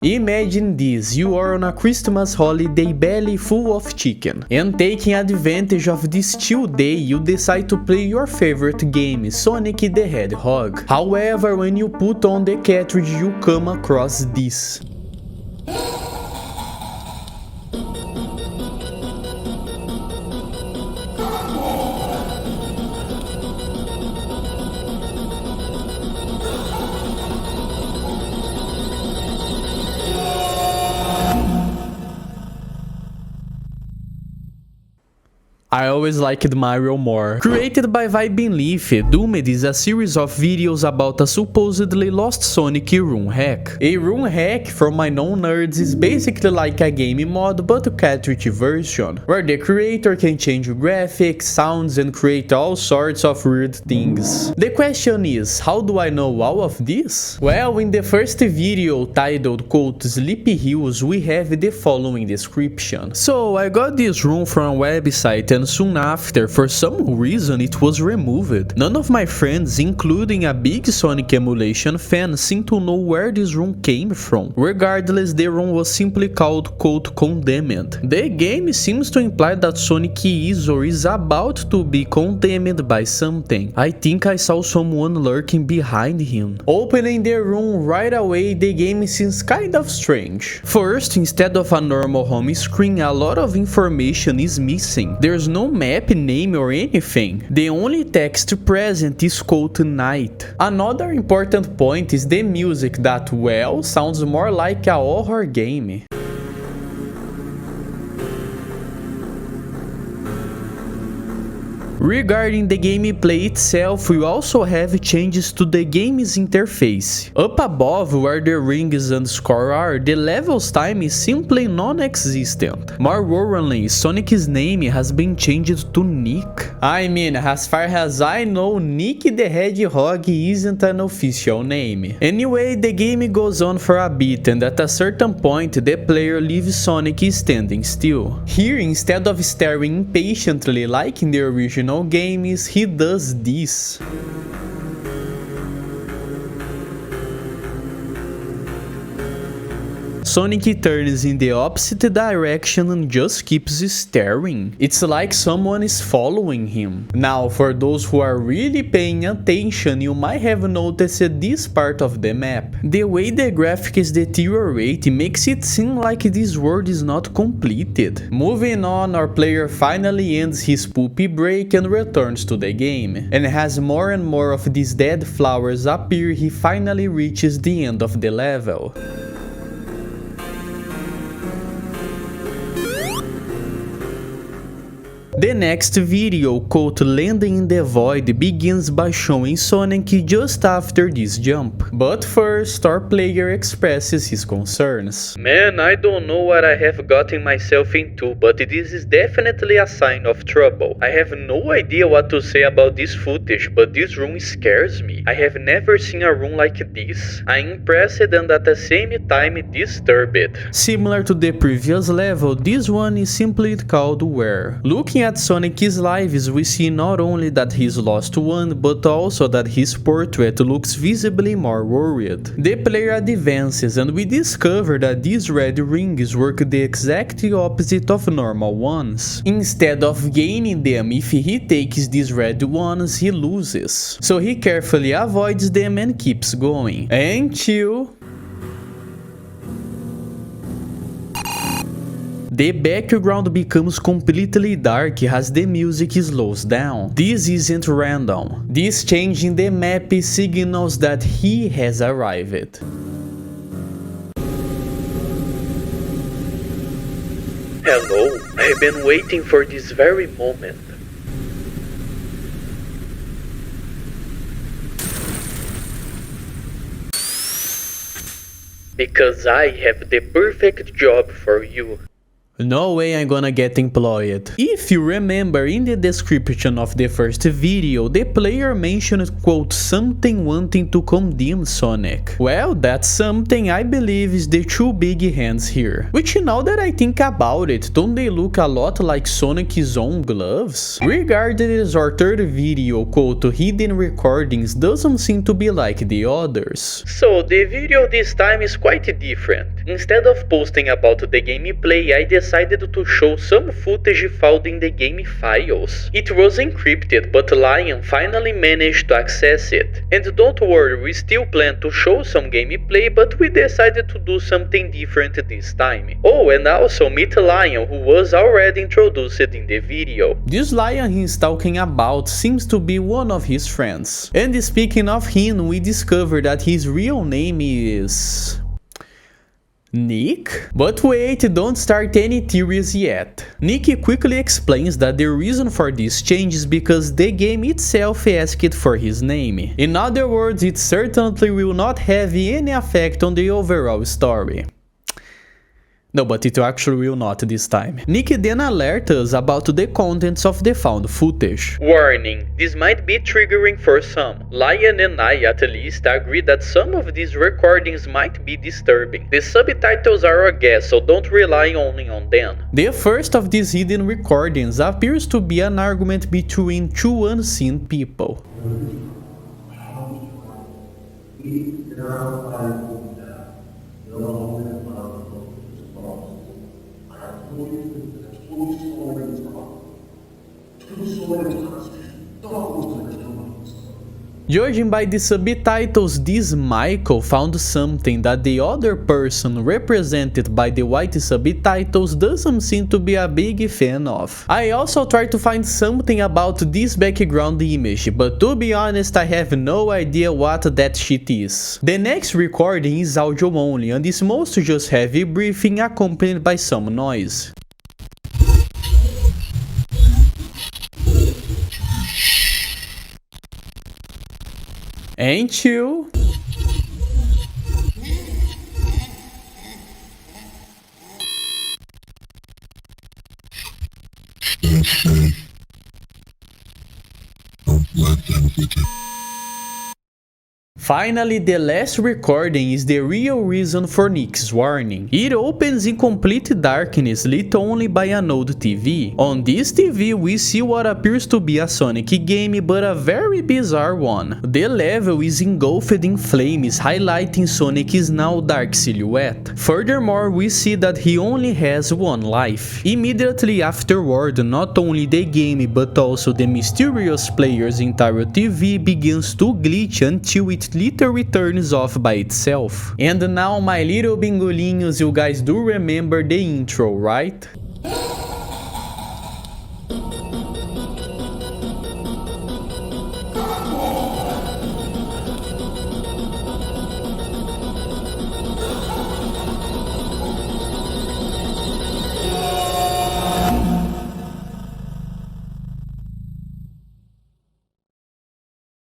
Imagine this, you are on a Christmas holiday belly full of chicken, and taking advantage of this chill day you decide to play your favorite game, Sonic the Hedgehog. However, when you put on the cartridge you come across this. I always liked Mario more. Created by Vibin Leaf, Doomed is a series of videos about a supposedly lost Sonic room hack. A room hack, for my non-nerds, is basically like a game mod but a cartridge version, where the creator can change graphics, sounds and create all sorts of weird things. The question is, how do I know all of this? Well, in the first video titled Sleepy Hills we have the following description. So I got this room from a website and soon after, for some reason, it was removed. None of my friends, including a big Sonic emulation fan, seem to know where this room came from. Regardless, the room was simply called Condemned. The game seems to imply that Sonic is or is about to be condemned by something. I think I saw someone lurking behind him. Opening the room right away, the game seems kind of strange. First, instead of a normal home screen, a lot of information is missing. There's no map, name or anything. The only text present is called Night. Another important point is the music that, well, sounds more like a horror game. Regarding the gameplay itself, we also have changes to the game's interface. Up above, where the rings and score are, the level's time is simply non-existent. More worryingly, Sonic's name has been changed to Nick. I mean, as far as I know, Nick the Hedgehog isn't an official name. Anyway, the game goes on for a bit, and at a certain point, the player leaves Sonic standing still. Here, instead of staring impatiently like in the original games, he does this. Sonic turns in the opposite direction and just keeps staring. It's like someone is following him. Now, for those who are really paying attention, you might have noticed this part of the map. The way the graphics deteriorate makes it seem like this world is not completed. Moving on, our player finally ends his poopy break and returns to the game. And as more and more of these dead flowers appear, he finally reaches the end of the level. The next video, called Landing in the Void, begins by showing Sonic just after this jump. But first, our player expresses his concerns. Man, I don't know what I have gotten myself into, but this is definitely a sign of trouble. I have no idea what to say about this footage, but this room scares me. I have never seen a room like this. I'm impressed and at the same time disturbed. Similar to the previous level, this one is simply called Where. Looking at Sonic's lives, we see not only that he's lost one, but also that his portrait looks visibly more worried. The player advances and we discover that these red rings work the exact opposite of normal ones. Instead of gaining them, if he takes these red ones, he loses. So he carefully avoids them and keeps going. Until the background becomes completely dark as the music slows down. This isn't random. This change in the map signals that he has arrived. Hello, I've been waiting for this very moment. Because I have the perfect job for you. No way I'm gonna get employed. If you remember, in the description of the first video, the player mentioned, quote, something wanting to condemn Sonic. Well, that something I believe is the two big hands here. Which, now that I think about it, don't they look a lot like Sonic's own gloves? Regardless, our third video, quote, hidden recordings, doesn't seem to be like the others. So the video this time is quite different. Instead of posting about the gameplay, I decided to show some footage found in the game files. It was encrypted, but Lion finally managed to access it. And don't worry, we still plan to show some gameplay, but we decided to do something different this time. Oh, and also meet Lion, who was already introduced in the video. This Lion he's talking about seems to be one of his friends. And speaking of him, we discovered that his real name is... Nick? But wait, don't start any theories yet. Nick quickly explains that the reason for this change is because the game itself asked for his name. In other words, it certainly will not have any effect on the overall story. No, but it actually will not this time. Nick then alerts us about the contents of the found footage. Warning, this might be triggering for some. Lion and I at least agree that some of these recordings might be disturbing. The subtitles are a guess, so don't rely only on them. The first of these hidden recordings appears to be an argument between two unseen people. Judging by the subtitles, this Michael found something that the other person represented by the white subtitles doesn't seem to be a big fan of. I also tried to find something about this background image, but to be honest, I have no idea what that shit is. The next recording is audio only, and is mostly just heavy breathing accompanied by some noise. Ain't you? Finally, the last recording is the real reason for Nick's warning. It opens in complete darkness, lit only by an old TV. On this TV, we see what appears to be a Sonic game, but a very bizarre one. The level is engulfed in flames, highlighting Sonic's now dark silhouette. Furthermore, we see that he only has one life. Immediately afterward, not only the game but also the mysterious player's entire TV begins to glitch until it literally turns off by itself. And now, my little bingolinhos, you guys do remember the intro, right?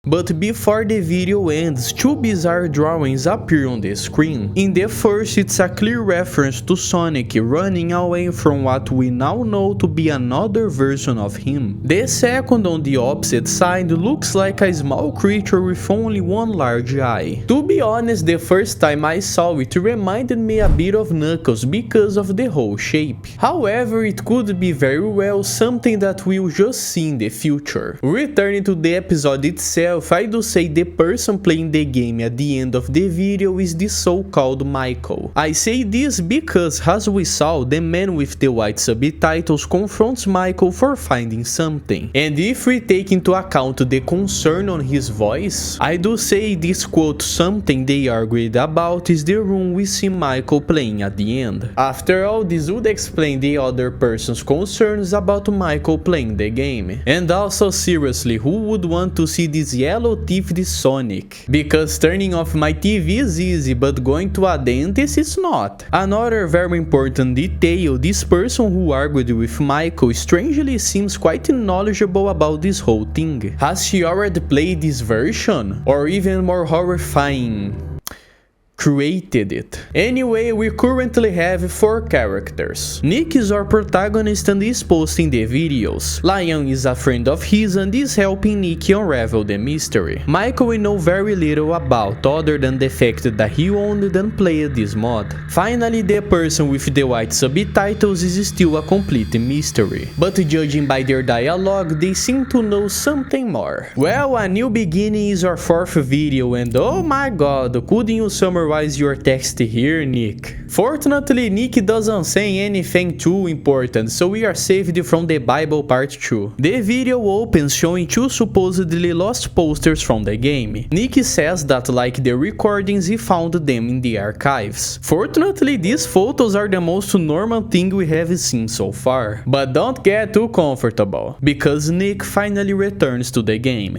But before the video ends, two bizarre drawings appear on the screen. In the first, it's a clear reference to Sonic running away from what we now know to be another version of him. The second, on the opposite side, looks like a small creature with only one large eye. To be honest, the first time I saw it reminded me a bit of Knuckles because of the whole shape. However, it could be very well something that we'll just see in the future. Returning to the episode itself, I do say the person playing the game at the end of the video is the so-called Michael. I say this because, as we saw, the man with the white subtitles confronts Michael for finding something. And if we take into account the concern on his voice, I do say this quote something they argued about is the room we see Michael playing at the end. After all, this would explain the other person's concerns about Michael playing the game. And also, seriously, who would want to see this yellow-teethed Sonic? Because turning off my TV is easy, but going to a dentist is not. Another very important detail, this person who argued with Michael strangely seems quite knowledgeable about this whole thing. Has she already played this version? Or even more horrifying, created it. Anyway, we currently have 4 characters. Nick is our protagonist and is posting the videos. Lion is a friend of his and is helping Nick unravel the mystery. Michael we know very little about, other than the fact that he owned and played this mod. Finally, the person with the white subtitles is still a complete mystery. But judging by their dialogue, they seem to know something more. Well, A New Beginning is our 4th video and oh my god, couldn't you summarize summarize your text here, Nick. Fortunately, Nick doesn't say anything too important, so we are saved from the Bible part 2. The video opens showing two supposedly lost posters from the game. Nick says that like the recordings he found them in the archives. Fortunately, these photos are the most normal thing we have seen so far. But don't get too comfortable, because Nick finally returns to the game.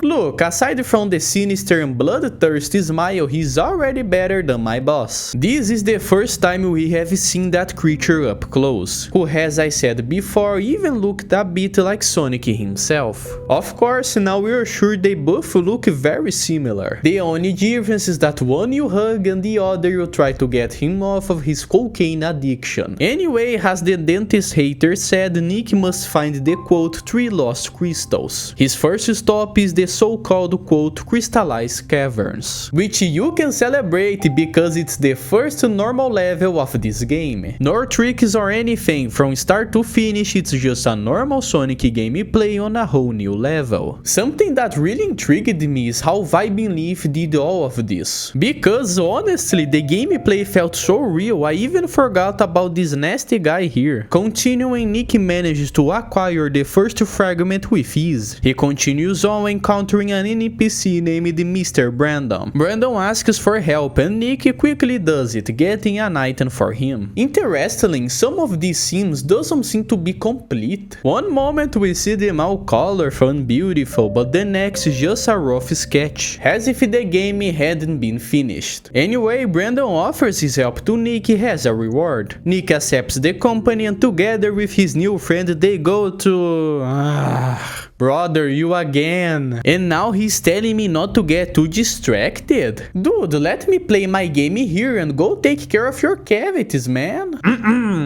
Look, aside from the sinister and bloodthirsty smile, he's already better than my boss. This is the first time we have seen that creature up close, who, as I said before, even looked a bit like Sonic himself. Of course, now we're sure they both look very similar. The only difference is that one you hug and the other you try to get him off of his cocaine addiction. Anyway, as the dentist hater said, Nick must find the quote 3 lost crystals. His first stop is the so-called quote crystallized caverns, which you can celebrate because it's the first normal level of this game. No tricks or anything, from start to finish it's just a normal Sonic gameplay on a whole new level. Something that really intrigued me is how Vibing Leaf did all of this, because honestly the gameplay felt so real I even forgot about this nasty guy here. Continuing, Nick manages to acquire the first fragment with ease. He continues on encountering an NPC named Mr. Brandon. Brandon asks for help and Nick quickly does it, getting an item for him. Interestingly, some of these scenes doesn't seem to be complete. One moment we see them all colorful and beautiful, but the next is just a rough sketch, as if the game hadn't been finished. Anyway, Brandon offers his help to Nick as a reward. Nick accepts the company and together with his new friend they go to... Brother, you again. And now he's telling me not to get too distracted. Dude, let me play my game here and go take care of your cavities, man.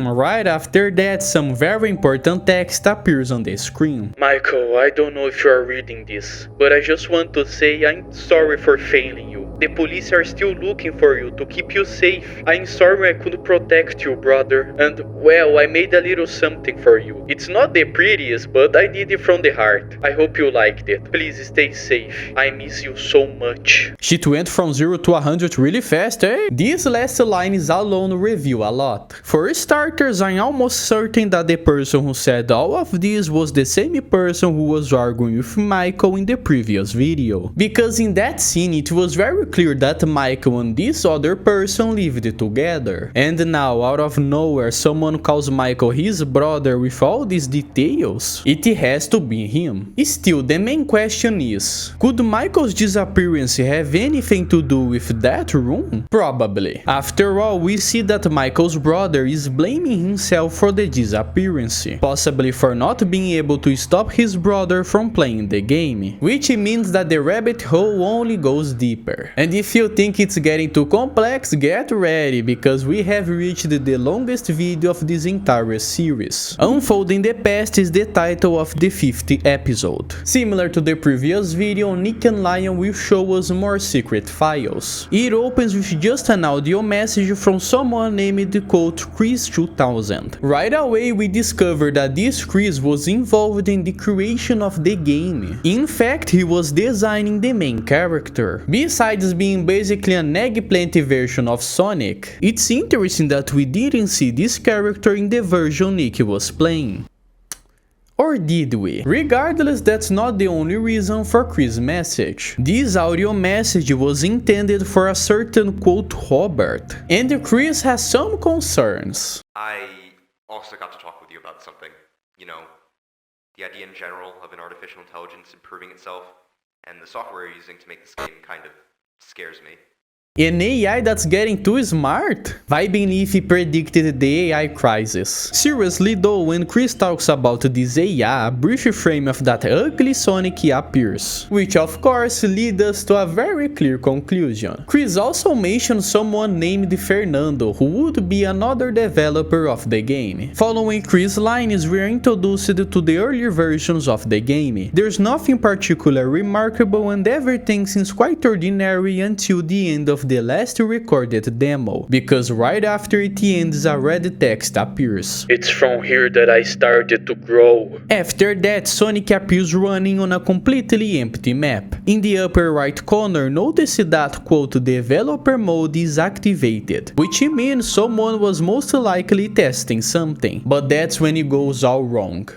Right after that, some very important text appears on the screen. Michael, I don't know if you are reading this, but I just want to say I'm sorry for failing you. The police are still looking for you to keep you safe. I'm sorry I couldn't protect you, brother. And, well, I made a little something for you. It's not the prettiest, but I did it from the heart. I hope you liked it. Please stay safe. I miss you so much. Shit went from 0 to 100 really fast, eh? These last lines alone reveal a lot. For starters, I'm almost certain that the person who said all of this was the same person who was arguing with Michael in the previous video. Because in that scene, it was very clear that Michael and this other person lived together. And now, out of nowhere, someone calls Michael his brother with all these details. It has to be him. Still, the main question is, could Michael's disappearance have anything to do with that room? Probably. After all, we see that Michael's brother is blaming himself for the disappearance, possibly for not being able to stop his brother from playing the game, which means that the rabbit hole only goes deeper. And if you think it's getting too complex, get ready, because we have reached the longest video of this entire series. Unfolding the Past is the title of the 50th episode. Similar to the previous video, Nick and Lion will show us more secret files. It opens with just an audio message from someone named quote Chris 2000. Right away we discover that this Chris was involved in the creation of the game. In fact, he was designing the main character. Besides being basically an eggplant version of Sonic, it's interesting that we didn't see this character in the version Nick was playing. Or did we? Regardless, that's not the only reason for Chris' message. This audio message was intended for a certain quote Robert, and Chris has some concerns. I also got to talk with you about something. You know, the idea in general of an artificial intelligence improving itself, and the software you're using to make this game kind of scares me. An AI that's getting too smart? Vibing Leafy predicted the AI crisis. Seriously though, when Chris talks about this AI, a brief frame of that ugly Sonic appears, which of course leads us to a very clear conclusion. Chris also mentioned someone named Fernando, who would be another developer of the game. Following Chris' lines, we are introduced to the earlier versions of the game. There's nothing particularly remarkable and everything seems quite ordinary until the end of the last recorded demo, because right after it ends a red text appears. It's from here that I started to grow. After that, Sonic appears running on a completely empty map. In the upper right corner, notice that quote developer mode is activated, which means someone was most likely testing something, but that's when it goes all wrong.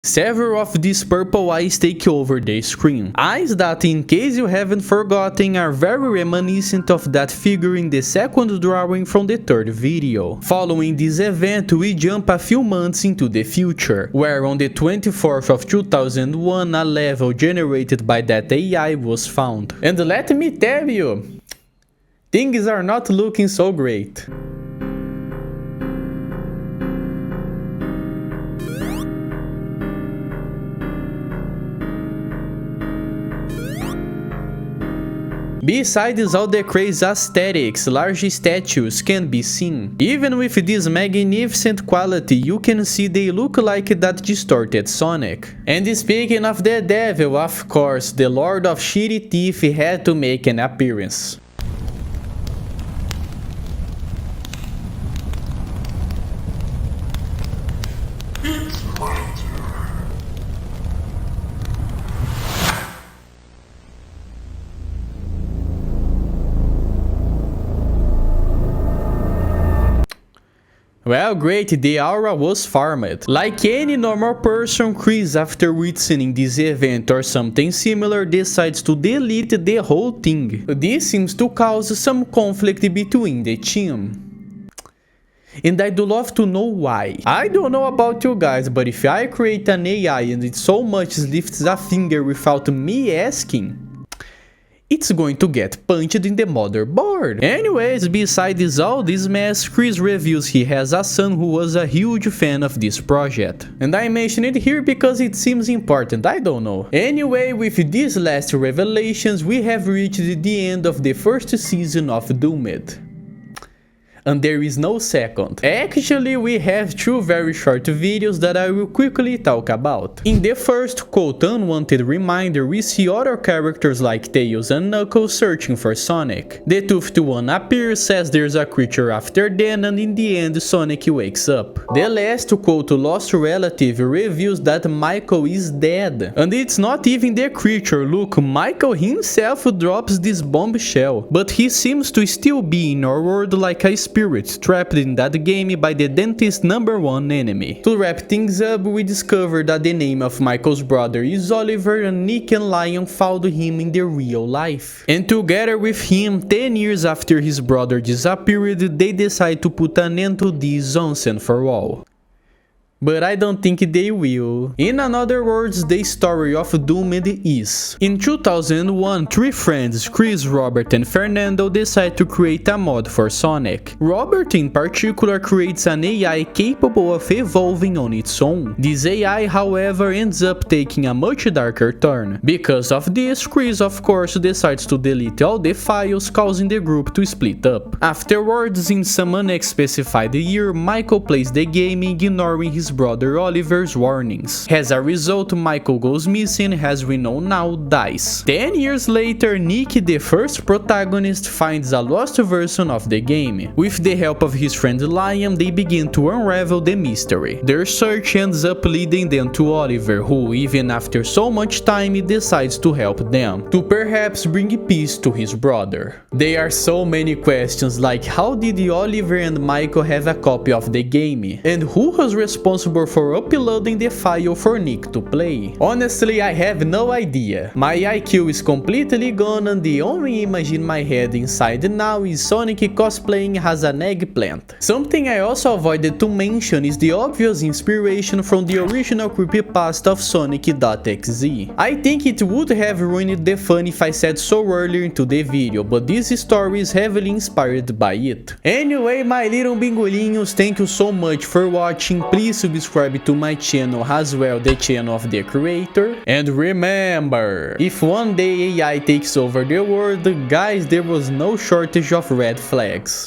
Several of these purple eyes take over the screen. Eyes that, in case you haven't forgotten, are very reminiscent of that figure in the second drawing from the third video. Following this event, we jump a few months into the future, where on the 24th of 2001 a level generated by that AI was found. And let me tell you, things are not looking so great. Besides all the crazy aesthetics, large statues can be seen. Even with this magnificent quality, you can see they look like that distorted Sonic. And speaking of the devil, of course, the Lord of Shitty Teeth had to make an appearance. Well, great, the aura was farmed. Like any normal person, Chris, after witnessing this event or something similar, decides to delete the whole thing. This seems to cause some conflict between the team. And I'd love to know why. I don't know about you guys, but if I create an AI and it so much lifts a finger without me asking, it's going to get punched in the motherboard. Anyways, besides all this mess, Chris reveals he has a son who was a huge fan of this project. And I mention it here because it seems important, I don't know. Anyway, with these last revelations, we have reached the end of the first season of Doomed. And there is no second. Actually, we have two very short videos that I will quickly talk about. In the first, quote, unwanted reminder, we see other characters like Tails and Knuckles searching for Sonic. The toothed one appears, says there's a creature after them, and in the end, Sonic wakes up. The last, quote, lost relative reveals that Michael is dead. And it's not even the creature, look, Michael himself drops this bombshell. But he seems to still be in our world like a spirit trapped in that game by the dentist's #1 enemy. To wrap things up, we discover that the name of Michael's brother is Oliver, and Nick and Lion found him in the real life. And together with him, 10 years after his brother disappeared, they decide to put an end to this once and for all. But I don't think they will. In other words, the story of Doomed is: in 2001, three friends, Chris, Robert and Fernando, decide to create a mod for Sonic. Robert in particular creates an AI capable of evolving on its own. This AI, however, ends up taking a much darker turn. Because of this, Chris of course decides to delete all the files, causing the group to split up. Afterwards, in some unspecified year, Michael plays the game, ignoring his brother Oliver's warnings. As a result, Michael goes missing, as we know now, dies. 10 years later, Nick, the first protagonist, finds a lost version of the game. With the help of his friend Lion, they begin to unravel the mystery. Their search ends up leading them to Oliver, who, even after so much time, decides to help them, to perhaps bring peace to his brother. There are so many questions, like how did Oliver and Michael have a copy of the game? And who was responsible responsible for uploading the file for Nick to play? Honestly, I have no idea. My IQ is completely gone and the only image in my head inside now is Sonic cosplaying as an eggplant. Something I also avoided to mention is the obvious inspiration from the original creepypasta of Sonic.exe. I think it would have ruined the fun if I said so earlier into the video, but this story is heavily inspired by it. Anyway, my little bingolinhos, thank you so much for watching. Please subscribe to my channel as well, the channel of the creator. And remember, if one day AI takes over the world, guys, there was no shortage of red flags.